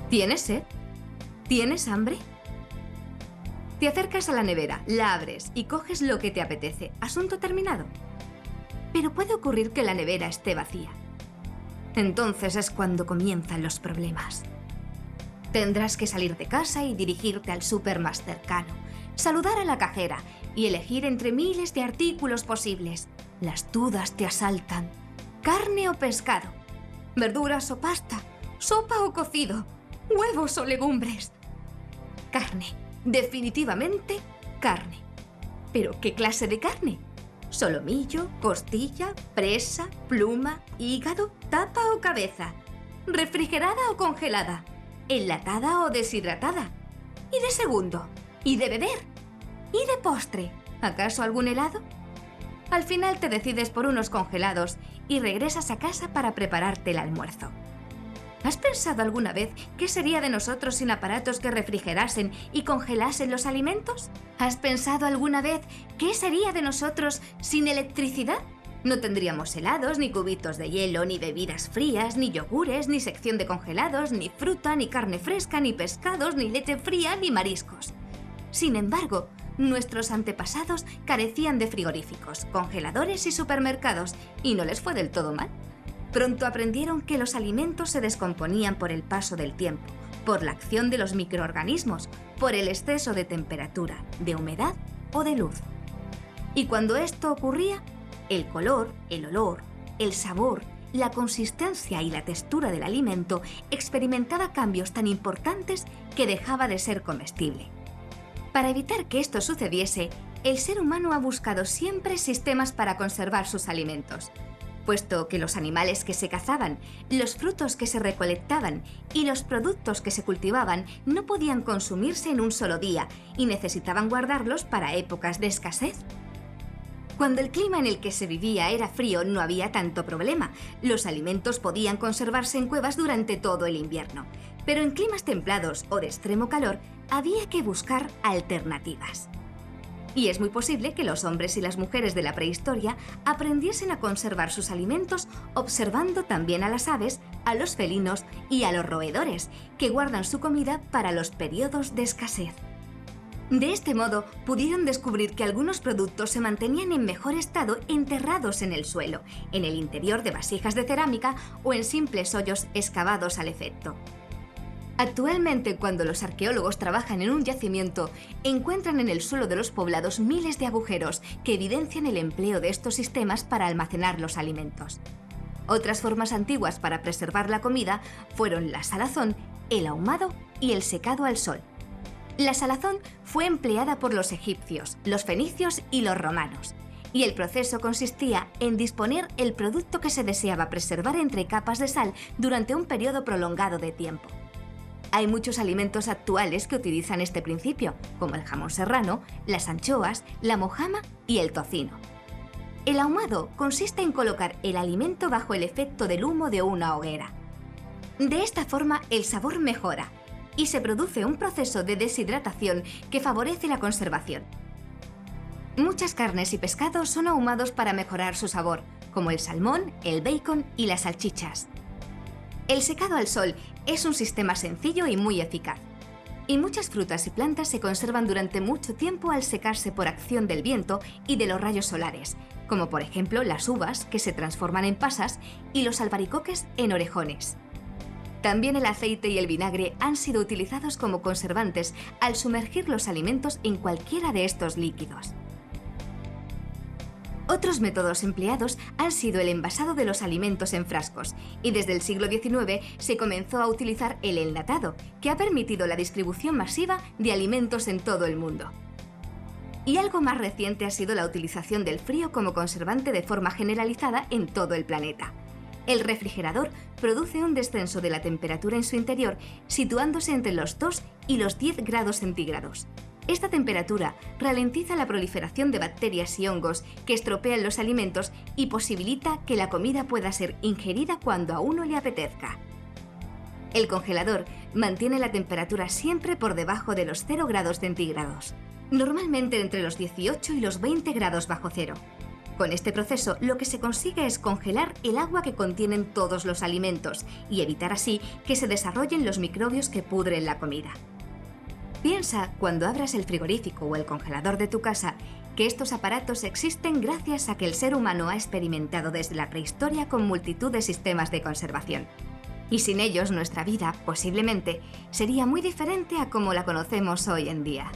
¿Tienes sed? ¿Tienes hambre? Te acercas a la nevera, la abres y coges lo que te apetece. Asunto terminado. Pero puede ocurrir que la nevera esté vacía. Entonces es cuando comienzan los problemas. Tendrás que salir de casa y dirigirte al súper más cercano, saludar a la cajera y elegir entre miles de artículos posibles. Las dudas te asaltan. ¿Carne o pescado? ¿Verduras o pasta? ¿Sopa o cocido? ¿Huevos o legumbres? Carne. Definitivamente carne. ¿Pero qué clase de carne? ¿Solomillo, costilla, presa, pluma, hígado, tapa o cabeza? ¿Refrigerada o congelada? ¿Enlatada o deshidratada? ¿Y de segundo? ¿Y de beber? ¿Y de postre? ¿Acaso algún helado? Al final te decides por unos congelados y regresas a casa para prepararte el almuerzo. ¿Has pensado alguna vez qué sería de nosotros sin aparatos que refrigerasen y congelasen los alimentos? ¿Has pensado alguna vez qué sería de nosotros sin electricidad? No tendríamos helados, ni cubitos de hielo, ni bebidas frías, ni yogures, ni sección de congelados, ni fruta, ni carne fresca, ni pescados, ni leche fría, ni mariscos. Sin embargo, nuestros antepasados carecían de frigoríficos, congeladores y supermercados, y no les fue del todo mal. Pronto aprendieron que los alimentos se descomponían por el paso del tiempo, por la acción de los microorganismos, por el exceso de temperatura, de humedad o de luz. Y cuando esto ocurría, el color, el olor, el sabor, la consistencia y la textura del alimento experimentaba cambios tan importantes que dejaba de ser comestible. Para evitar que esto sucediese, el ser humano ha buscado siempre sistemas para conservar sus alimentos. Puesto que los animales que se cazaban, los frutos que se recolectaban y los productos que se cultivaban no podían consumirse en un solo día y necesitaban guardarlos para épocas de escasez. Cuando el clima en el que se vivía era frío, no había tanto problema. Los alimentos podían conservarse en cuevas durante todo el invierno. Pero en climas templados o de extremo calor, había que buscar alternativas. Y es muy posible que los hombres y las mujeres de la prehistoria aprendiesen a conservar sus alimentos observando también a las aves, a los felinos y a los roedores, que guardan su comida para los periodos de escasez. De este modo, pudieron descubrir que algunos productos se mantenían en mejor estado enterrados en el suelo, en el interior de vasijas de cerámica o en simples hoyos excavados al efecto. Actualmente, cuando los arqueólogos trabajan en un yacimiento, encuentran en el suelo de los poblados miles de agujeros que evidencian el empleo de estos sistemas para almacenar los alimentos. Otras formas antiguas para preservar la comida fueron la salazón, el ahumado y el secado al sol. La salazón fue empleada por los egipcios, los fenicios y los romanos, y el proceso consistía en disponer el producto que se deseaba preservar entre capas de sal durante un periodo prolongado de tiempo. Hay muchos alimentos actuales que utilizan este principio, como el jamón serrano, las anchoas, la mojama y el tocino. El ahumado consiste en colocar el alimento bajo el efecto del humo de una hoguera. De esta forma, el sabor mejora y se produce un proceso de deshidratación que favorece la conservación. Muchas carnes y pescados son ahumados para mejorar su sabor, como el salmón, el bacon y las salchichas. El secado al sol es un sistema sencillo y muy eficaz. Y muchas frutas y plantas se conservan durante mucho tiempo al secarse por acción del viento y de los rayos solares, como por ejemplo las uvas, que se transforman en pasas, y los albaricoques en orejones. También el aceite y el vinagre han sido utilizados como conservantes al sumergir los alimentos en cualquiera de estos líquidos. Otros métodos empleados han sido el envasado de los alimentos en frascos, y desde el siglo XIX se comenzó a utilizar el enlatado, que ha permitido la distribución masiva de alimentos en todo el mundo. Y algo más reciente ha sido la utilización del frío como conservante de forma generalizada en todo el planeta. El refrigerador produce un descenso de la temperatura en su interior, situándose entre los 2 y los 10 grados centígrados. Esta temperatura ralentiza la proliferación de bacterias y hongos que estropean los alimentos y posibilita que la comida pueda ser ingerida cuando a uno le apetezca. El congelador mantiene la temperatura siempre por debajo de los 0 grados centígrados, normalmente entre los 18 y los 20 grados bajo cero. Con este proceso, lo que se consigue es congelar el agua que contienen todos los alimentos y evitar así que se desarrollen los microbios que pudren la comida. Piensa, cuando abras el frigorífico o el congelador de tu casa, que estos aparatos existen gracias a que el ser humano ha experimentado desde la prehistoria con multitud de sistemas de conservación. Y sin ellos, nuestra vida, posiblemente, sería muy diferente a como la conocemos hoy en día.